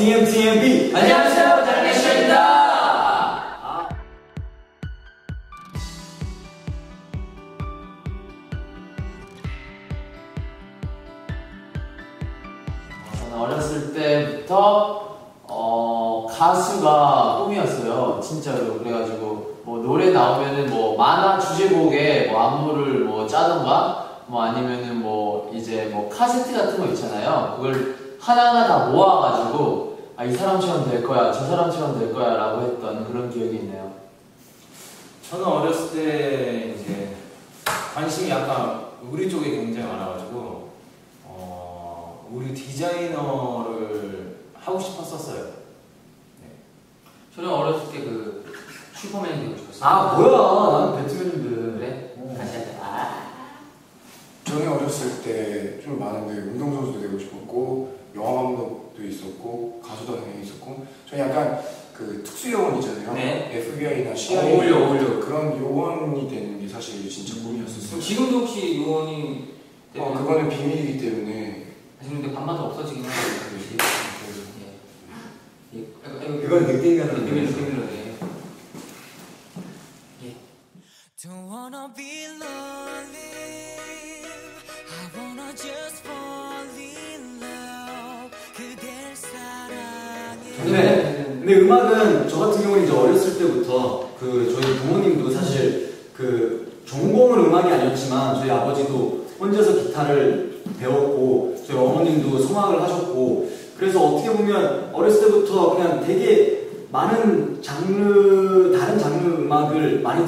TMTMB. 안녕하세요, 달리쇼입니다. 저는 어렸을 때부터 가수가 꿈이었어요, 진짜로. 그래가지고 뭐 노래 나오면은 뭐 만화 주제곡에 뭐 안무를 뭐 짜던가 뭐 아니면은 뭐 이제 뭐 카세트 같은 거 있잖아요. 그걸 하나하나 다 모아가지고 아, 이 사람처럼 될 거야, 저 사람처럼 될 거야 라고 했던 그런 기억이 있네요. 저는 어렸을 때 이제 관심이 약간 우리 쪽에 굉장히 많아가지고 우리 디자이너를 하고 싶었었어요. 네. 저는 어렸을 때 그 슈퍼맨이 되고 싶었어요. 아 뭐야, 나는 배트맨인데. 그래? 같이 하자. 저는 어렸을 때 좀 많은데 운동선수도 되고 싶었고 영화 감독도 있었고 가수도 당연히 있었고 저는 약간 그 특수 요원 있잖아요. 네. FBI나 CIA 어울려. 그런 요원이 되는 게 사실 진짜 꿈이었었어요. 그럼 지금도 혹시 요원이 되면 그거는 비밀이기 때문에 지금 근데 반마다 없어지긴 하죠. 그건 늑대인간으로 비밀로 돼. Don't wanna be lonely. I wanna just fall in love. 그댈 사랑해. 근데 음악은 저 같은 경우는 이제 어렸을 때부터 그 저희 부모님도 사실 그 전공은 음악이 아니었지만 저희 아버지도 혼자서 기타를 배웠고 저희 어머님도 성악을 하셨고 그래서 어떻게 보면 어렸을 때부터 그냥 되게 많은 장르, 다른 장르 음악을 많이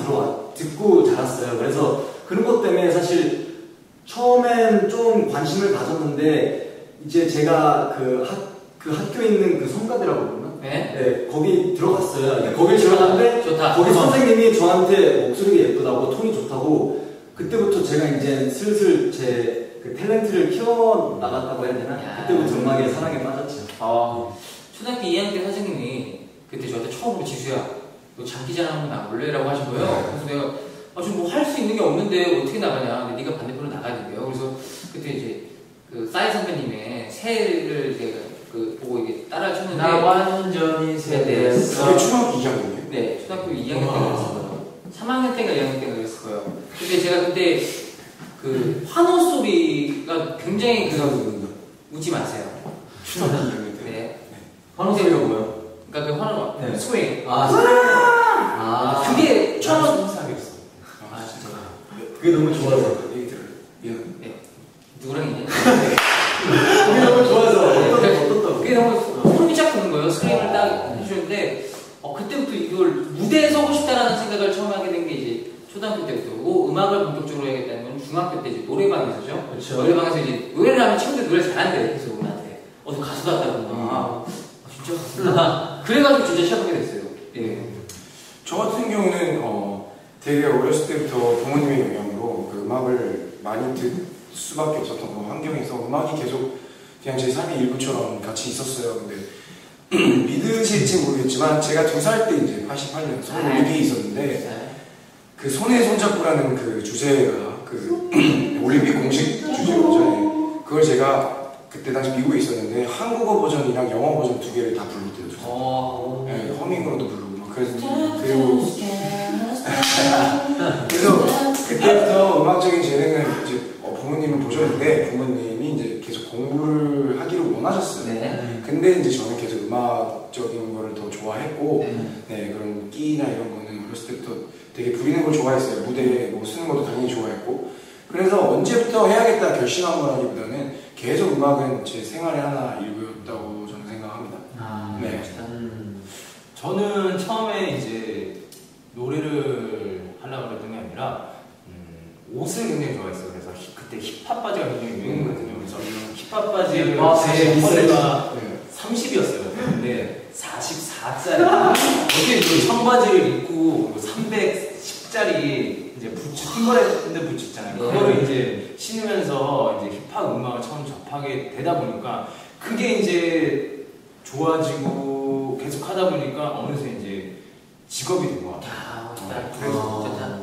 듣고 자랐어요. 그래서 그런 것 때문에 사실 처음엔 좀 관심을 가졌는데 이제 제가 그 학교에 있는 그 성가대라고 그러나? 네, 거기 들어갔어요. 거길 들어갔는데 좋다. 거기 선생님이 저한테 목소리가 예쁘다고 톤이 좋다고 그때부터 제가 이제 슬슬 제 그 탤런트를 키워나갔다고 해야 되나? 그때부터 음악에 사랑에 빠졌죠. 초등학교 2학년 때 선생님이 그때 저한테 처음으로 지수야 너 장기자랑 한번 나올래? 라고 하신 거예요. 그래서 내가 지금 뭐 할 수 있는 게 없는데 어떻게 나가냐. 근데 네가 반대편으로 나가야 된대요. 그래서 그때 이제 그 싸이 선배님의 새를 제가 그 보고 이게 따라 쳤는데 나 완전히 세대했어. 그게 초등학교 2학년이에요? 네, 초등학교 2학년 때 그랬어요. 3학년 때인가 2학년 때인가 그랬을 거예요. 근데 제가 그때 그 환호 소리가 굉장히 웃지 마세요. 초등학교 2학년 때? 네. 환호 소리가 뭐예요? 그러니까 그 환호 네. 스윙. 그게 처음 순삭이었어. 진짜. 그게 너무 좋아서. 얘기 들어요. 미안. 네. 누구랑 있냐? 그게 너무 좋아서. 어떻다고? 그게 너무 소름이 쫙 도는 거예요. 스크린을 딱 해주는데 그때부터 이걸 무대에 서고 싶다라는 생각을 처음 하게 된 게 이제 초등학교 때부터고 음악을 본격적으로 해야겠다는 건 중학교 때 이제 노래방에서죠. 그렇죠. 노래방에서 이제 노래를 하면 친구들 노래 잘한대. 그래서 우리한테 너 가수 같다고. 진짜 가수구나. 그래가지고 진짜 시작하게 됐어요. 예. 저 같은 경우는 되게 어렸을 때부터 부모님의 영향으로 그 음악을 많이 들 수밖에 없었던 그 환경에서 음악이 계속 그냥 제 삶의 일부처럼 같이 있었어요. 근데 믿으실지 모르겠지만 제가 2살 때 이제 88년 서울 올림픽이 있었는데 그 손에 손잡고라는 그 주제가 그 올림픽 공식 주제였죠. 그걸 제가 그때 당시 미국에 있었는데 한국어 버전이랑 영어 버전 2개를 다 불렀대요. 네, 허밍으로도 부르고 막 그리고 그래서 그때부터 음악적인 재능을 이제 부모님은 보셨는데 부모님이 이제 계속 공부를 하기를 원하셨어요. 네. 근데 이제 저는 계속 음악적인 거를 더 좋아했고 그런 끼나 이런 거는 어렸을 때부터 되게 부리는 걸 좋아했어요. 무대에 뭐 쓰는 것도 당연히 좋아했고 그래서 언제부터 해야겠다 결심한 거라기보다는 계속 음악은 제 생활의 하나 일부였다고 저는 생각합니다. 네. 저는 처음에 이제 노래를 하려고 했던 게 아니라 옷을 굉장히 좋아했어요. 그래서 그때 힙합 바지가 굉장히 유행했거든요. 그래서 힙합 바지를 제 머리가 30이었어요. 근데 44짜리 어떻게 그 청바지를 입고 310짜리 이제 부츠 핑거랜드 부츠 있잖아요. 그거를 이제 신으면서 이제 힙합 음악을 처음 접하게 되다 보니까 그게 이제 좋아지고 계속 하다 보니까 어느새 이제 직업이 된 것 같아요. 좋다.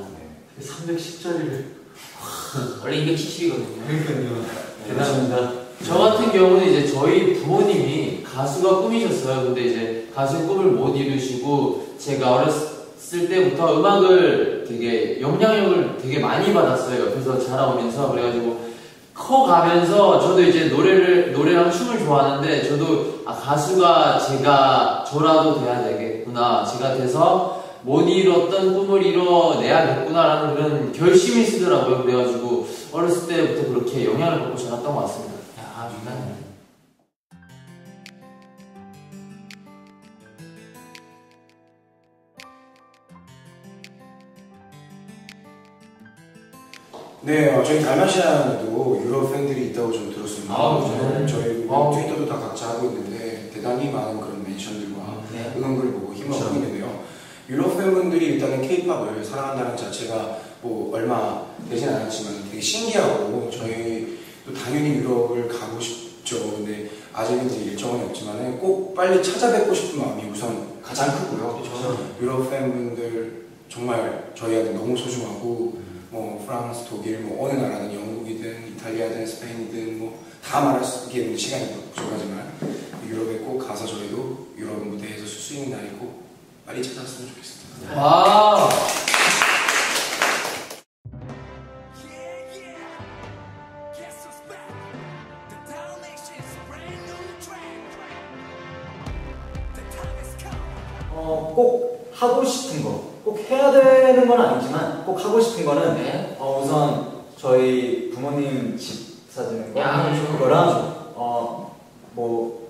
310짜리를 원래 270이거든요. 그러니까요. 대단합니다. 저 같은 경우는 이제 저희 부모님이 가수가 꿈이셨어요. 근데 이제 가수의 꿈을 못 이루시고 제가 어렸을 때부터 음악을 되게 영향력을 되게 많이 받았어요. 옆에서 자라오면서. 그래가지고 커가면서 저도 이제 노래랑 춤을 좋아하는데 저도 가수가 저라도 돼야 되겠구나. 제가 돼서 못 이뤘던 꿈을 이뤄내야겠구나라는 그런 결심이 쓰더라고요. 그래가지고 어렸을 때부터 그렇게 영향을 받고 자랐던 것 같습니다. 야, 좋다. 네, 저희 달마시아에도 유럽 팬들이 있다고 좀 들었습니다. 저희 트위터도 다 각자 하고 있는데 대단히 많은 그런 멘션들과 응원글을 보고 힘을 얻고 있는데요. 유럽 팬분들이 일단은 K-팝을 사랑한다는 자체가 뭐 얼마 되진 않았지만 되게 신기하고 저희도 당연히 유럽을 가고 싶죠. 근데 아직은 이제 일정은 없지만 꼭 빨리 찾아뵙고 싶은 마음이 우선 가장 크고요. 유럽 팬분들 정말 저희한테 너무 소중하고 뭐 프랑스, 독일, 뭐 어느 나라든 영국이든 이탈리아든 스페인이든 뭐 다 말하기에는 시간이 부족하지만 유럽에 꼭 가서 저희도 유럽 무대에서 쓸 수 있는 날이 꼭 빨리 찾아왔으면 좋겠습니다. 와. 꼭 하고 싶은 거, 꼭 해야 되는 건 아니지만 꼭 하고 싶은 거는 우선 저희 부모님 집 사주는 거, 그거랑 뭐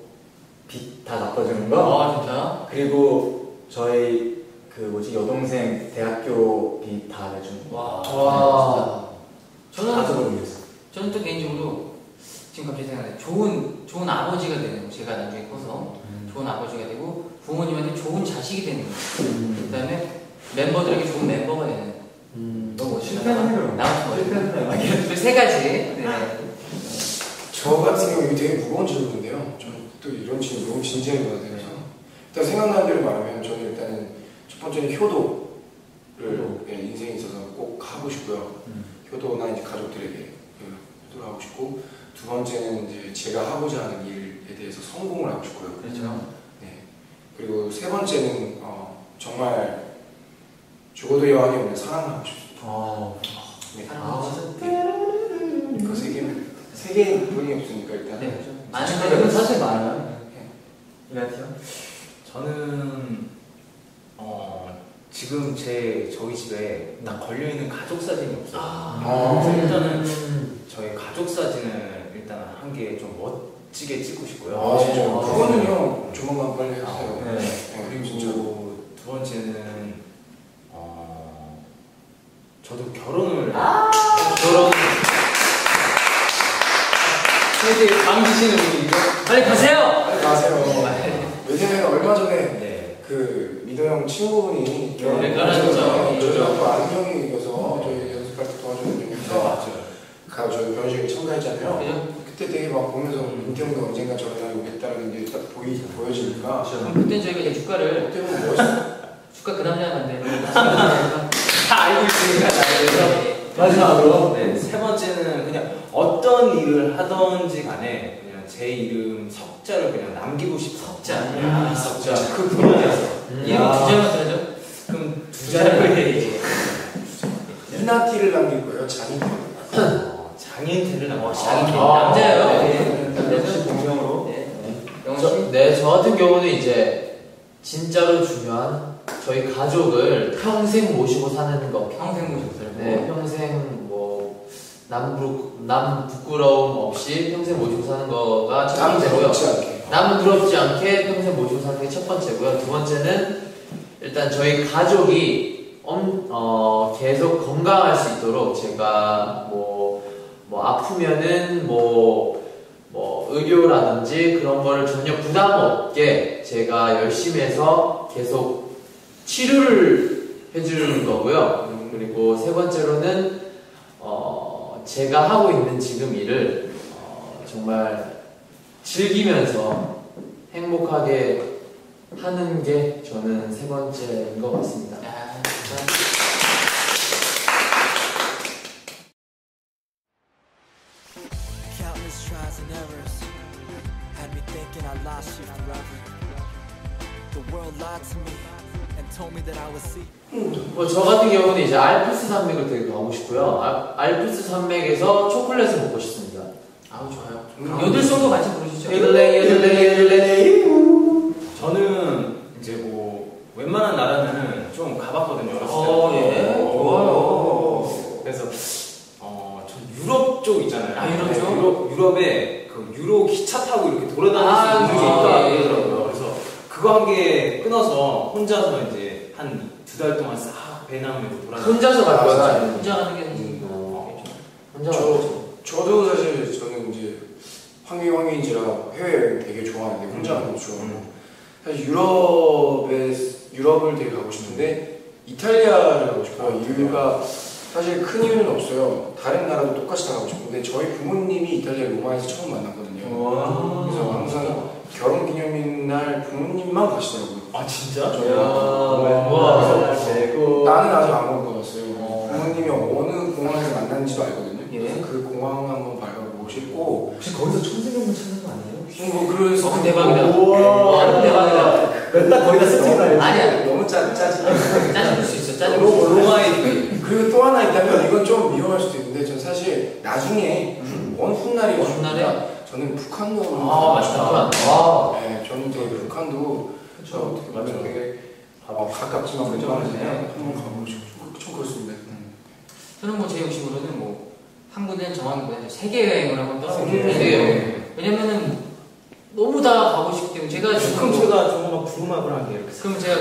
빚 다 갚아주는 거, 진짜? 그리고 저희 여동생 대학교 빚 다 내주는 거. 와. 저는 또 개인적으로 지금 갑자기 생각나요. 좋은 아버지가 되는 거. 제가 나중에 커서 좋은 아버지가 되고 부모님한테 좋은 자식이 되는 거. 그다음에 멤버들에게 좋은 멤버가 되는. 너무 실패하는 그 세 가지. 네. 저 같은 경우 이게 되게 무거운 질문인데요. 저는 또 이런 질문 너무 진지하게 받아야 되면서 일단 생각나는 대로 말하면 저는 일단은 첫 번째는 효도를 인생에 있어서 꼭 하고 싶고요. 효도나 이제 가족들에게 효도를 하고 싶고 두 번째는 이제 제가 하고자 하는 일에 대해서 성공을 하고 싶고요. 그렇죠. 네. 그리고 세 번째는 정말 죽어도 여한이 없는 사랑을 하고 싶습니다. 네. 그 세 개는 돈이 없으니까 일단. 네. 많은 사실 많아요. 이라티요? 저는 지금 저희 집에 딱 걸려있는 가족 사진이 없어요. 그래서 일단은 저희 가족 사진을 일단 한 개 좀 멋지게 찍고 싶고요. 진짜. 그거는요, 조만간 빨리 해주세요. 그리고 진짜. 두 번째는 저도 결혼을 세계 방지시는 분이 빨리 가세요. 빨리 가세요. 왜냐면 얼마 전에 그 미도 형 친구분이 결혼하셨죠. 저희가 또 아는 형이어서 저희 연습할 때 도와주는 형이서 저희 결혼식에 참가했잖아요. 그때 되게 막 보면서 민태 형도 언젠가 저런 날이 오겠다는 게 딱 보여지니까 그때 저희가 이제 축가를 그때 보면 멋있어. 축가 그 남자가 만드는 다 알고 있으니까 나에서 마지막으로 세 번째는 그냥 어떤 일을 하던지 간에 그냥 제 이름 석자를 그냥 남기고 싶어요. 석자. 석자. 그 부분이었어. 이름 두 자만 들어죠? 그럼 두 자를 해야지. 이나티를 남길 거예요. 장인태를 남겨. 장인태. 남자예요. 네. 역시 동명으로. 저 같은 경우는 이제 진짜로 중요한 저희 가족을 평생 모시고 사는 거. 평생 모시고 살고. 네, 평생 남 부끄러움 없이 평생 모시고 사는 거가 첫 번째고요. 남 부럽지 않게 평생 모시고 사는 게 첫 번째고요. 두 번째는 일단 저희 가족이 계속 건강할 수 있도록 제가 뭐 아프면은 의료라든지 그런 거를 전혀 부담 없게 제가 열심히 해서 계속 치료를 해주는 거고요. 그리고 세 번째로는 제가 하고 있는 지금 일을 정말 즐기면서 행복하게 하는 게 저는 세 번째인 것 같습니다. Countless trials and errors had me thinking I lost you lied to me and told me that I was sick. 뭐 저 같은 경우는 이제 알프스 산맥을 되게 가고 싶고요. 알프스 산맥에서 초콜릿을 먹고 싶습니다. 아우 좋아요. 여들송도 같이 부르시죠. 예들레 저는 이제 뭐 웬만한 나라는 좀 가봤거든요. 예. 좋아요. 그래서 전 유럽 쪽 있잖아요. 아, 유럽 쪽? 유럽에 그 유로 기차 타고 이렇게 돌아다닐 수 있는 게 있더라고요. 그래서 그거 한 개 끊어서 혼자서 이제 한 2달 동안 싹 배낭 메고 돌아다니고. 혼자서 갈 거야? 혼자 가는 게 혼자 가죠. 저도 사실 저는 이제 황해인지라 해외여행 되게 좋아하는데 혼자 가는 거 좋아하고 사실 유럽을 되게 가고 싶은데 이탈리아를 가고 싶어요. 이유가 사실 큰 이유는 없어요. 다른 나라도 똑같이 다 가고 싶은데 저희 부모님이 이탈리아 로마에서 처음 만났거든요. 그래서 항상 결혼기념일 날 부모님만 가시더라고요. 아 진짜? 와, 최고. 나는 아직 안 가봤어요. 부모님이 어느 공항에서 만났는지도 알거든요. 예. 그 공항 한번 밟아보고 싶고 혹시 거기서 천생연분 찾는 거 아니에요? 뭐 그래서 대박이다. 우와. 대박이다. 맨날 거기다 세팅을 아니야. 너무 짜증. 짜증 수 있어. 짜증 수 있어. 로마에 그리고 또 하나 있다면 이건 좀 위험할 수도 있는데 전 사실 나중에 먼 훗날이 훗날에? 저는 북한도 아 맛있다. 네, 저는 되게 북한도 저 어떻게 보면 되게 가깝지만 그렇죠. 한번 가보고 싶고 좀 그렇습니다. 저는 뭐 제 욕심으로는 뭐 한 군데는 정하기보다 세계 여행을 한번 떠나고 세계 싶어요. 여행. 왜냐면은 너무 다 가고 싶기 때문에 제가 지금 그럼 뭐- 제가 조만간 부루마블 한게 이렇게 그럼 제가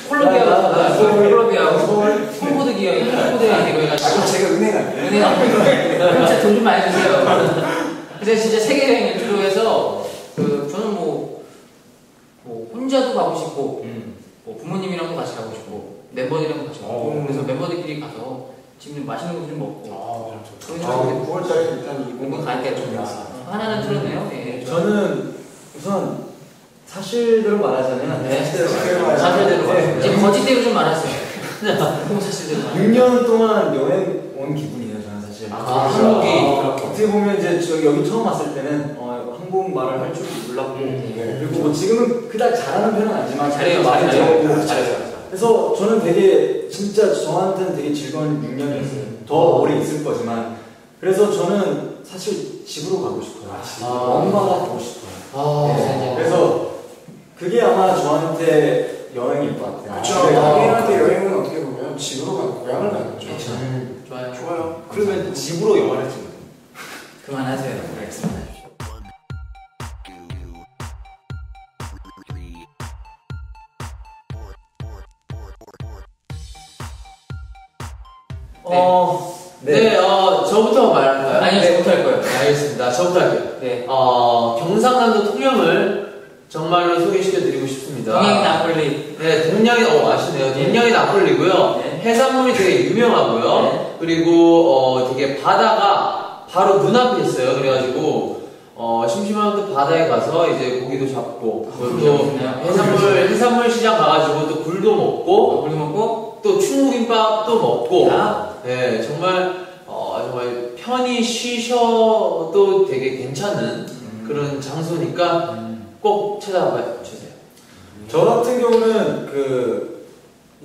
콜롬비아하고 콩고드 기업 콩고드 여행 해가지고 제가 은행 아니에요? 은행 진짜 돈 좀 많이 주세요. 그래서 진짜 세계 여행을 주로 해서 저는 뭐 혼자도 가고 싶고 뭐 부모님이랑도 같이 가고 싶고 멤버들이랑도 같이 가고 그래서 멤버들끼리 가서 지금 맛있는 거 좀 먹고 그러면 9월달에 일단 이 뭔가 갈게 좀 하나는 틀었네요. 예. 저는 우선 사실대로 말하자면 네. 사실대로 말하자면 사실대로 이제 거짓대로 좀 말았어요. 너무 사실대로. 6년 동안 여행 온 기분이에요, 저는 사실. 한국이 어떻게 보면 이제 저 여기 처음 왔을 때는 한국말을 할 줄도 몰랐고 그리고 뭐 지금은 그닥 잘하는 편은 아니지만 잘해요, 많이 잘해요. 배웠고 잘해요. 그래서 저는 되게 진짜 저한테는 되게 즐거운 6년이었어요. 더 오래 있을 거지만 그래서 저는 사실 집으로 가고 싶어요. 엄마가 가고 싶어요. 네. 그래서 그게 아마 저한테 여행일 것 같아요. 그렇죠. 자기한테 여행은 어떻게 보면 집으로 가고 고향을 가는 거죠. 좋아요. 좋아요. 그러면 집으로 영화를 찍는 그만하세요. 알겠습니다. 네, 저부터 말할까요? 아니요, 저부터 할 거예요. 네, 알겠습니다. 저부터 할게요. 네. 경상남도 통영을 정말로 소개시켜드리고 싶습니다. 동양 나폴리. 네, 동양이 아시네요. 동양이 나폴리고요. 네. 해산물이 되게 유명하고요. 네. 그리고 되게 바다가 바로 눈앞에 있어요. 그래가지고 심심하면 또 바다에 가서 이제 고기도 잡고 또 해산물 시장 가가지고 또 굴도 먹고 물 먹고 또 충무김밥도 먹고 야. 네, 정말 편히 쉬셔도 되게 괜찮은 그런 장소니까 꼭 찾아봐 주세요. 저 같은 경우는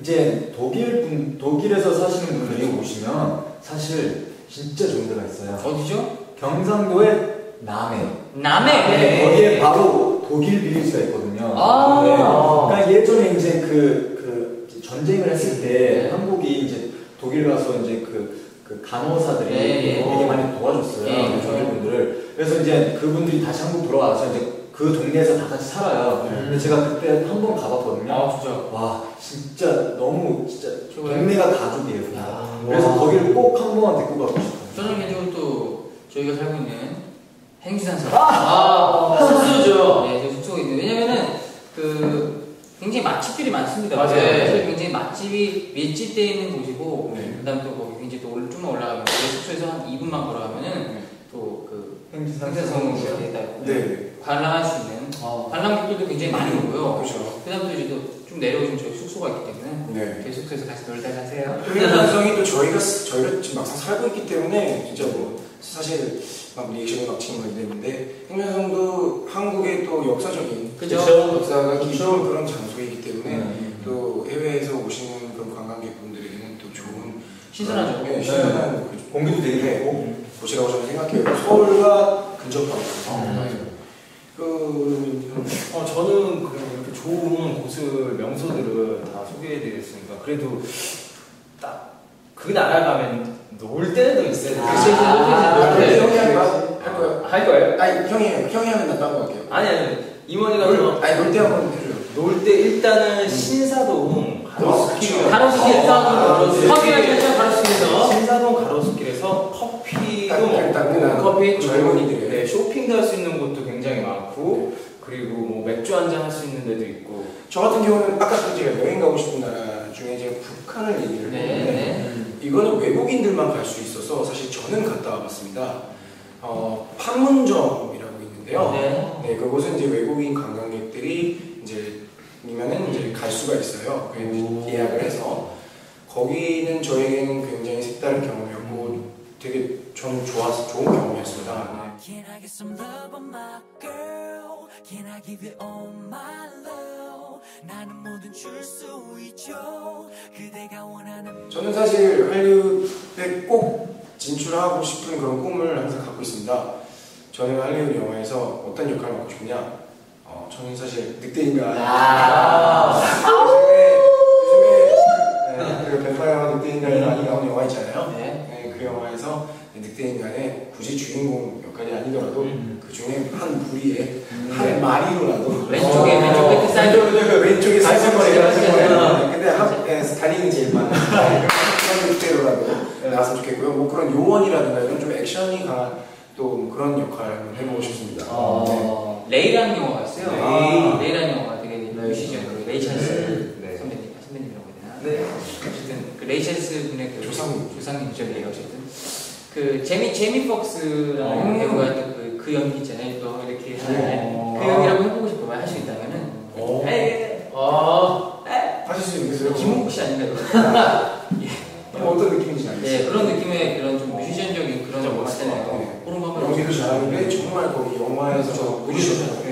이제 독일에서 사시는 분들이 오시면 사실 진짜 좋은 데가 있어요. 어디죠? 경상도의 남해. 남해. 네, 거기에 바로 독일 빌리지가 있거든요. 아. 네. 그러니까 예전에 이제 전쟁을 했을 때 한국이 이제 독일 가서 이제 그 간호사들이 되게 많이 도와줬어요. 독일 분들을. 그래서 이제 그분들이 다시 한국 돌아와서 이제 그 동네에서 다 같이 살아요. 근데 제가 그때 한 번 가봤거든요. 아, 진짜. 와, 진짜 너무 진짜 좋아요. 동네가 가족이에요. 그래서 거기를 꼭 한 번 데리고 가고 싶어요. 저는 개인적으로 또 저희가 살고 있는 행주산성. 숙소죠. 네, 저 숙소가 있는데 왜냐면은 굉장히 맛집들이 많습니다. 맞아요. 그래서 굉장히 맛집이 밀집되어 있는 곳이고 그다음에 또 거기 굉장히 또 좀만 올라가면 저희 숙소에서 한 2분만 걸어가면은 또 행주산성으로 되어 있고 네. 관람할 수 있는 관람객들도 굉장히 많이 오고요. 그렇죠. 그다음에 또 이제 또 좀 내려오시면 저희 숙소가 있기 때문에 네. 저희 숙소에서 같이 놀다 가세요. 동양성이 또 저희가 지금 막상 살고 있기 때문에 진짜 뭐 사실 막 리액션 음악 찍는 이랬는데 행면성도 한국의 또 역사적인 그죠? 역사가 깊은 그런 장소이기 때문에 또 해외에서 오시는 그런 관광객분들에게는 또 좋은 신선하죠. 네, 신선한 공기도 되게 좋고 곳이라고 저는 생각해요. 서울과 근접하고 저는 그냥 이렇게 좋은 곳을 명소들을 다 소개해드렸으니까 그래도 딱 그 나라 가면 놀 때는 또 있어야 돼. 형이 할 거예요? 할 거예요? 아니 형이 하면 나 따로 할게요. 아니 이모니가 좀 아니 놀 때 한번 해줘요. 놀 때 일단은 신사동 가로수길 가로수길에서 커피하시면 가로수길에서 신사동 가로수길에서 커피도 따끈한 커피 젊은이들의 네, 쇼핑도 할 수 있는 곳도 굉장히 많고 그리고 뭐 맥주 한잔 할 수 있는 데도 있고 저 같은 경우는 아까 제가 여행 가고 싶은 나라 중에 제가 북한을 얘기를 했는데 이거는 외국인들만 갈 수 있어서 사실 저는 갔다 와봤습니다. 판문점이라고 있는데요. 네, 그곳은 이제 외국인 관광객들이 이제 갈 수가 있어요. 예약을 해서 거기는 저에게는 굉장히 색다른 경험이었고 되게 저는 좋은 경험이었습니다. Can I get some love on my girl? Can I give you all my love? 나는 뭐든 줄 수 있죠. 그대가 원하는 저는 사실 할리우드에 꼭 진출하고 싶은 그런 꿈을 항상 갖고 있습니다. 저는 할리우드 영화에서 어떤 역할을 맡고 싶냐? 저는 사실 늑대인간. 요즘에 그 뱀파이어 영화 늑대인간이 많이 나오는 영화 있잖아요. 네, 그 영화에서 늑대인간의 굳이 주인공 역할이 아니더라도 그 중에 한 무리의 한 마리로라도 왼쪽에 끝에 사이드 왼쪽에 사이드머리가 근데 스타일링이 제일 많은 그런 늑대로라도 나왔으면 좋겠고요. 뭐 그런 요원이라든가 이런 좀 액션이 강한 또 그런 역할을 한번 해보고 싶습니다. 레이라는 영화가 있어요. 레이라는 영화가 되게 네. 유시죠. 레이 찰스 네. 선배님이라고 해야 되나? 네. 어쨌든 그 레이 찰스 분의 그 조상님이죠. 어쨌든 그 제미 폭스라는 배우가 또 그 연기 있잖아요. 또 이렇게 하는 그 연기라고 해보고 싶어요. 할 수 있다면은. 하실 수 있겠어요? 김홍국 씨 아닌가 그거. 어떤 느낌인지 알겠어요. 네, 그런 느낌의 그런 좀 퓨전적인 그런 거 같잖아요. 그런 거 한번 연기도 잘하는데 정말 거기 영화에서 보여주셨어요.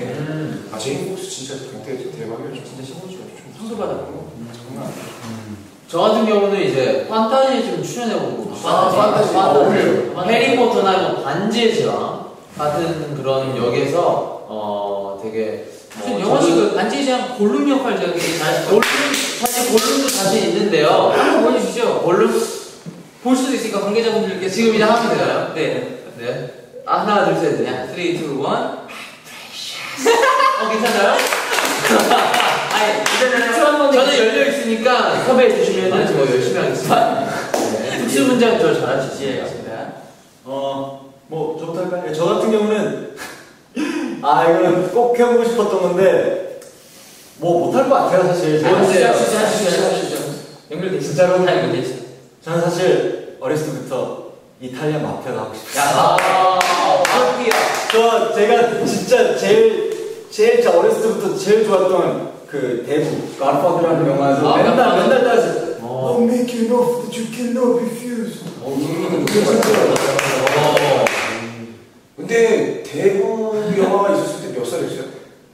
제이미 폭스 진짜 그때 대박이었죠. 진짜 최고죠. 상도 받았고. 정말. 저 같은 경우는 이제 판타지 좀 출연해보고 판타지. 해리포터나 뭐 반지의 제왕 같은 그런 역에서 되게 무슨 영화식 그 반지의 제왕 골룸 역할 되게 잘했어요. 골룸 사실 골룸도 자신 있는데요. 한번 보여주시죠. 골룸 볼 수도 있으니까 관계자분들께 지금 이제 하면 되나요? 네. 네. 하나 둘 셋. 네. 3, 2, 1. 괜찮아요? 아니, 저는 열려 있으니까 섭외해 주시면 저 열심히 하겠습니다. 네. 특수 분장 저 잘하시지. 예, 맞습니다. 뭐 저부터 할까요? 저 같은 경우는 이거는 꼭 해보고 싶었던 건데 뭐 못할 것 같아요 사실. 하시죠. 연결돼 있어. 진짜로? 다 연결돼 있어. 저는 사실 어렸을 때부터 이탈리아 마피아가 하고 싶어요. 제가 진짜 제일 진짜 어렸을 때부터 제일 좋았던 그 대부 갓파더라는 영화에서 맨날 따라서 I'll make you an offer that you cannot refuse. 근데 대부 영화가 있었을 때 몇 살이었어요?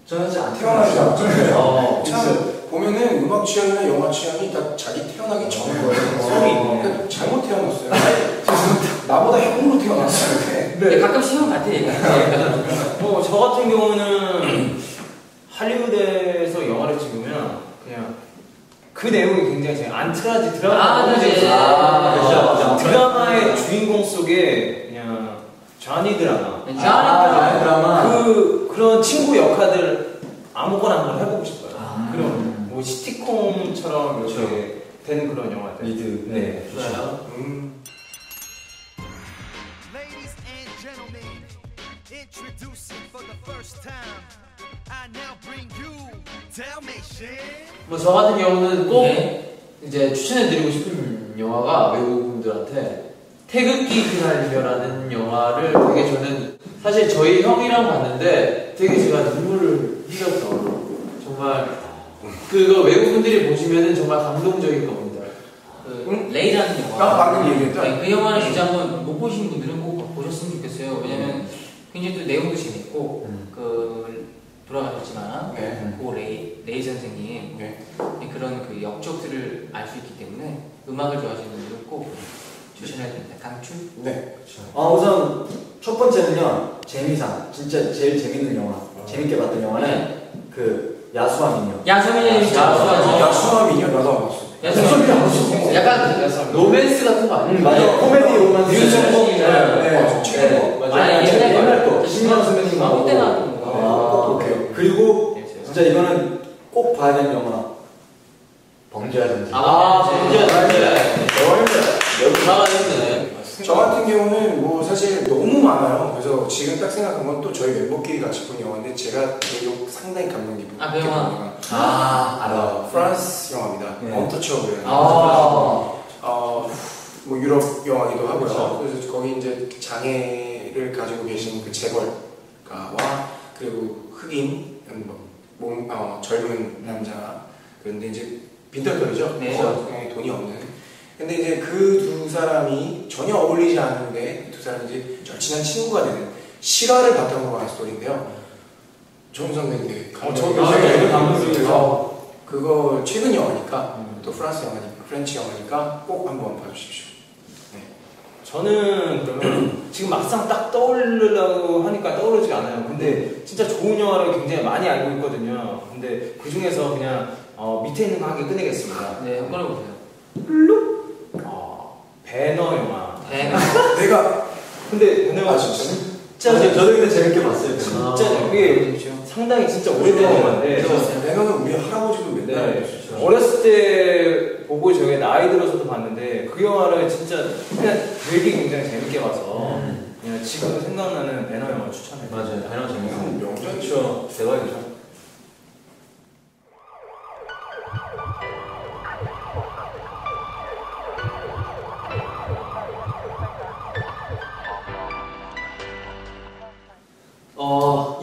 저는 사실 안 태어나지 태어났어요. 참 보면은 음악 취향이나 영화 취향이 다 자기 태어나기 전 거예요. 그러니까 잘못 태어났어요. 나보다 형으로 태어났어요. 근데 가끔씩 형 같아 얘가. 저 같은 경우는 할리우드에서 영화를 찍으면 그냥 그 내용이 굉장히 제 안트라지 드라마 그렇죠. 드라마의 주인공 속에 그냥 쟈니 드라마 드라마 그런 친구 역할들 아무거나 한번 해보고 싶어요. 그런 뭐 시티콤처럼 이렇게 되는 그런 영화들. 리드. 네, 좋아요. Ladies and gentlemen, introducing for the first time, I now bring you Dalmatian. 뭐 저 같은 경우는 꼭 이제 추천해드리고 싶은 영화가 외국분들한테 태극기 그날이며라는 영화를 되게 저는 사실 저희 형이랑 봤는데 되게 제가 눈물을 흘렸어. 정말 그거 외국분들이 보시면은 정말 감동적인 겁니다. 레이라는 영화. 방금 얘기했죠? 그 영화는 진짜 한번 못 보신 분들은 꼭 보셨으면 좋겠어요. 왜냐면 굉장히 또 내용도 재밌고 그 돌아가셨지만 네. 고 레이 선생님 네. 그런 그 역적들을 알 수 있기 때문에 음악을 좋아하시는 분들은 꼭 추천해야 됩니다. 강추. 네. 우선 첫 번째는요, 재미상. 진짜 제일 재밌는 영화, 재밌게 봤던 영화는 그 야수와 미녀. 야수민이 야수함이요? 나도 안 봤어. 야수민 약간 로맨스 같은 거 아니에요? 맞아, 코미디 로만스. 네. 최근 거. 아니, 옛날 거. 신경 선배님 아무 때나 하는 거. 꼭 볼게요. 그리고 진짜 이거는 꼭 봐야 되는 영화. 범죄와 전쟁. 여기 나가있네. 저 같은 경우는 뭐 사실 너무 많아요. 그래서 지금 딱 생각한 건 또 저희 멤버끼리 같이 본 영화인데 제가 개인적으로 상당히 감명 깊은 그 영화. 알아. 프랑스 영화입니다. 네. 언터처블. 뭐 유럽 영화기도 하고요. 그렇죠. 그래서 거기 이제 장애를 가지고 계신 그 재벌가와 그리고 흑인 젊은 남자. 그런데 이제 빈털터리죠. 네. 돈이 없는. 근데 이제 그 두 사람이 전혀 어울리지 않는데 두 사람이 이제 절친한 친구가 되는 실화를 바탕으로 한 스토리인데요. 정 선배님 감독님께서 그거 최근 영화니까 또 프랑스 영화니까 프렌치 영화니까 꼭 한번 봐주십시오. 네. 저는 그러면 지금 막상 딱 떠오르려고 하니까 떠오르지 않아요. 근데 진짜 좋은 영화를 굉장히 많이 알고 있거든요. 근데 그 중에서 그냥 밑에 있는 거 한 개 끝내겠습니다. 네, 한번 해보세요. 배너 영화. 내가 근데 배너 영화 진짜 저도 근데 재밌게 봤어요. 진짜 이게 상당히 진짜 오래된 영화인데 내가는 우리 할아버지도 맨날 네. 어렸을 때 보고 저게 나이 들어서도 봤는데 그 영화를 진짜 그냥 되게 굉장히 재밌게 봐서 그냥 지금 생각나는 배너 영화 추천해요. 맞아요. 배너 재밌어요. 명작이죠. 대박이죠.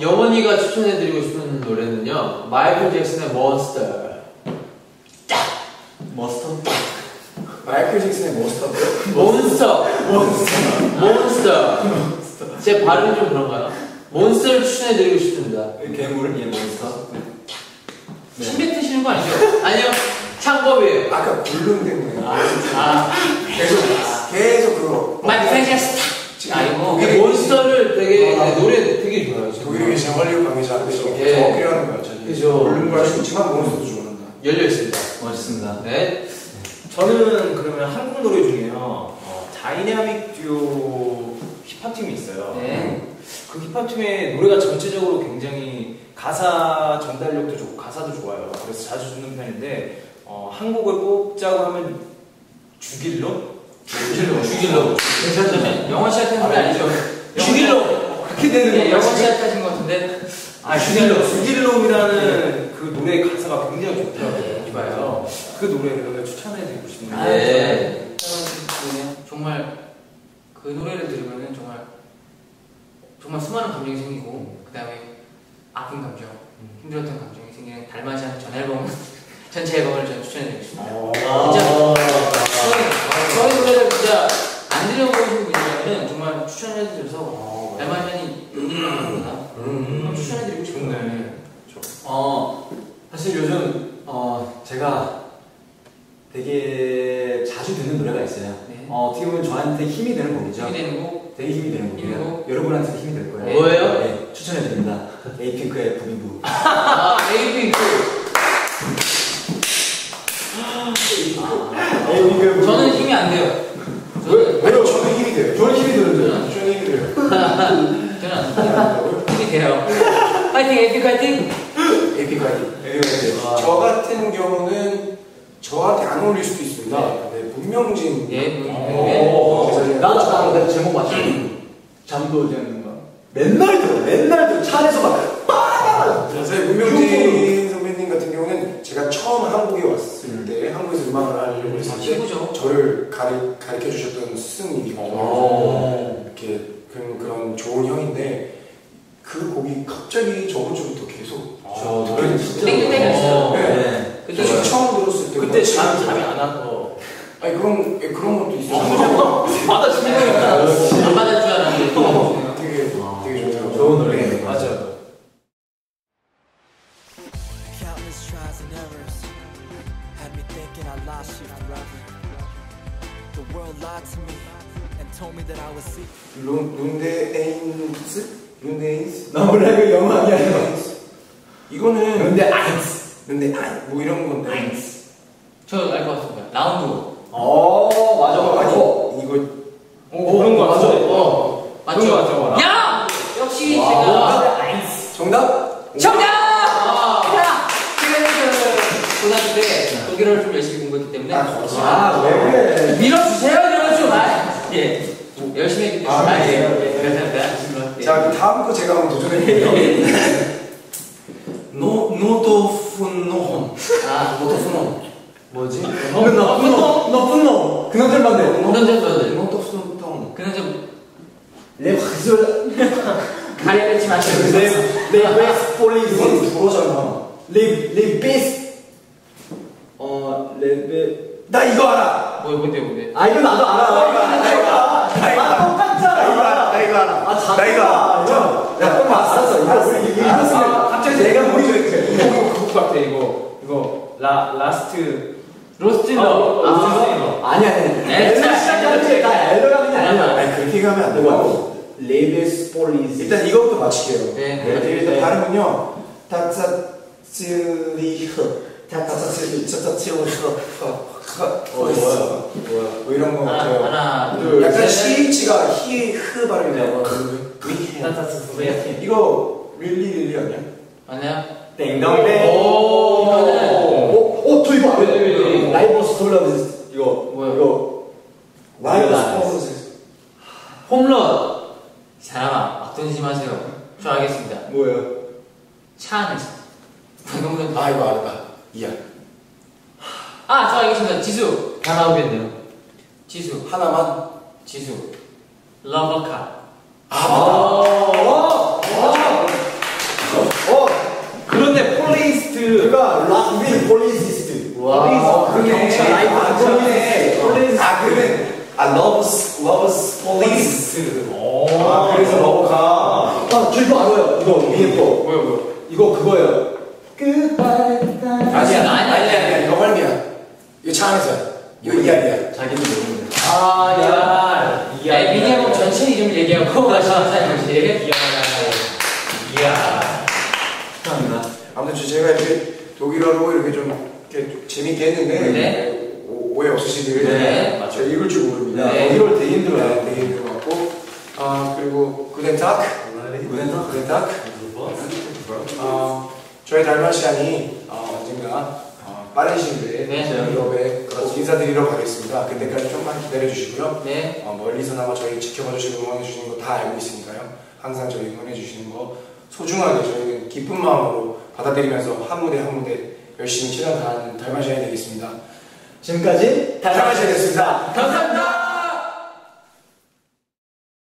영원이가 추천해드리고 싶은 노래는요, 마이클 잭슨의 몬스터. 마이클 잭슨의 몬스터. 제 발음이 좀 그런가요? 몬스터를 추천해드리고 싶습니다. 괴물, 몬스터. 침 뱉으시는 거 아니죠? 아니요, 창법이에요. 아까 굴릉 때문에 계속 계속 그거 마이클 잭슨. 아이고. 몬스터를 되게 노래 되게 좋아요. 독일에 계신 헐리우드 관계자한테 예. 어필하는 거야. 그죠. 굴릉도 할 수 있지만 몬스터도 좋아한다. 열려 있습니다. 멋있습니다. 네. 저는 그러면 한국 노래 중에요 다이나믹 듀오 힙합팀이 있어요. 네. 그 힙합팀의 노래가 전체적으로 굉장히 가사 전달력도 좋고 가사도 좋아요. 그래서 자주 듣는 편인데 한 곡을 뽑자고 하면 죽일로? 괜찮죠? 영어 시작하신 거 아니죠? 그렇게 되는 네, 거예요. 영어 시작하신 거 같은데. 죽일로이라는 그 노래 가사가 굉장히 좋더라고요. 이봐요. 그 노래를 추천해드리고 싶네요. 네. 정말 그 노래를 들으면은 정말 수많은 감정이 생기고 그 다음에 아픈 감정, 힘들었던 감정이 생기는 달마시안 전 앨범 전체 앨범을 저는 추천해드리고 싶습니다. 진짜 저희 노래를 진짜 안 들려보신 분이라면 정말 추천해드려서 달마시안이 여기구나 추천해드리고 싶은데. 사실 요즘 제가 되게 자주 듣는 노래가 있어요. 네. 어떻게 보면 저한테 힘이 되는 곡이죠. 힘이 되는 곡. 되게 힘이 되는 곡이에요. 힘이고. 여러분한테도 힘이 될 거예요. 뭐예요? 네, 추천해드립니다. 에이핑크의 부비부. 에이핑크. 에이핑크의 저는 힘이 안 돼요. 왜요? 저는 힘이 돼요. 저는 힘이 드는데. 저는 힘이 돼요. 저는 안 돼요. 힘이 돼요. 파이팅 에이핑크 파이팅. 에픽하이. 저 같은 경우는 저한테 안 어울릴 수도 있습니다. 네, 문명진. 예. 나도 나 제목 맞죠? 잠도 오지 않는 거. 맨날 들어. 차 안에서 막 사실 문명진 선배님 같은 경우는 제가 처음 한국에 왔을 때 한국에서 음악을 하려고 했을 때 최고죠. 저를 가르쳐 주셨던 스승님이거든요. 이렇게 그런 좋은 형인데 그 곡이 갑자기 저번 주부터 계속 노래는 진짜 땡겼어요. 네. 그때 저 처음 들었을 때 그때 잠이 안 와서 아니 그런 것도 있어요. 안 받을 줄 알았는데 되게 좋더라고요. 어려운 노래예요. 맞아요. Countless trials and errors had me thinking I lost you forever. The world lied to me and told me that I was sick. 룬데에인스? 룬데인스? 나 몰라 이거 영어 아니야. 이거는 근데 아인스. 뭐 이런 건데. 저 알 것 같습니다. 라운드. 맞아. 아니 어. 이거 그런 거 맞아. 맞죠? 그런 거 맞죠. 야! 역시 와, 제가 정답? 정답! 야! 제가 그 고등학교 때 독일어를 좀 열심히 공부했기 때문에 왜 그래? 밀어주세요, 이러면 좀 예. 열심히 했기 때문에 예. 자, 다음 거 제가 한번 도전해볼게요. 노도푼노홈. 노도푼노. 뭐지? 나쁜 놈. 그놈들 반대. 그놈들 노도푼노홈. 그놈 좀 내 화술. 가려내지 마세요. 내 베스트 폴리스. 이건 불어잖아. 내 베스트. 나 이거 알아. 뭔데? 아 이거 나도 알아. 똑같잖아. 나 이거 알아. 나 이거 알아. 약간 맞았어. 이거 갑자기 내가 머리 왜 그거 같아 이거 라스트 로스트 너. 아니. 시작하지. 나 엘더가 그냥 아니야. 아니 그렇게 가면 안 되고. 레베스 폴리스. 일단 이거부터 맞힐게요. 네. 일단 발음은요. 타짜츠리흐. 뭐 이런 거 같아요. 하나, 약간 CH가 히흐 발음이 나요. 이거 릴리 아니야? 맞나요? 땡덩땡. 오, 이거는 저 이거 알아요. 라이브 스콜라드 이거 뭐야? 이거 라이브 홈런. 사람아, 막 던지지 마세요. 저 알겠습니다. 뭐예요? 차 안에서. 방금은 아 이거 알았다. 이야. 저 알겠습니다. 지수. 다 나오겠네요. 지수. 하나만. 지수. 러버카. 그런데 폴리스트 그가 락빈 폴리시스트. 와. 그게 라이브 폴리스. 러버스 폴리스. 그래서 러버가. 저 이거 알아요. 이거 위에 거. 뭐야? 이거 그거예요. Goodbye. 아니야. 이거 활미야. 이거 차 안에서. 이거 이야기야. 자기는 모르는데. 야, 미니앨범 전체 이름 얘기하고 마시는 사람이지. 이야. 축하합니다. 아무튼 제가 이렇게 독일어로 이렇게 좀 이렇게 재밌게 했는데 네. 오해 없으시길. 네, 제가 읽을 줄 모릅니다. 네. 독일어 되게 힘들어요. 되게 힘든 것 같고. 그리고 구덴탁. 저희 달마시안이 언젠가 빠른 시일 네. 내에 유럽에 꼭 인사드리러 가겠습니다. 그때까지 좀만 기다려주시고요. 네. 멀리서나마 저희 지켜봐주시고 응원해주시는 거 다 알고 있으니까요. 항상 저희 응원해주시는 거 소중하게 저희는 기쁜 마음으로 받아들이면서 한 무대 한 무대 열심히 치러가는 달마시안이 되겠습니다. 지금까지 달마시안이었습니다. 감사합니다.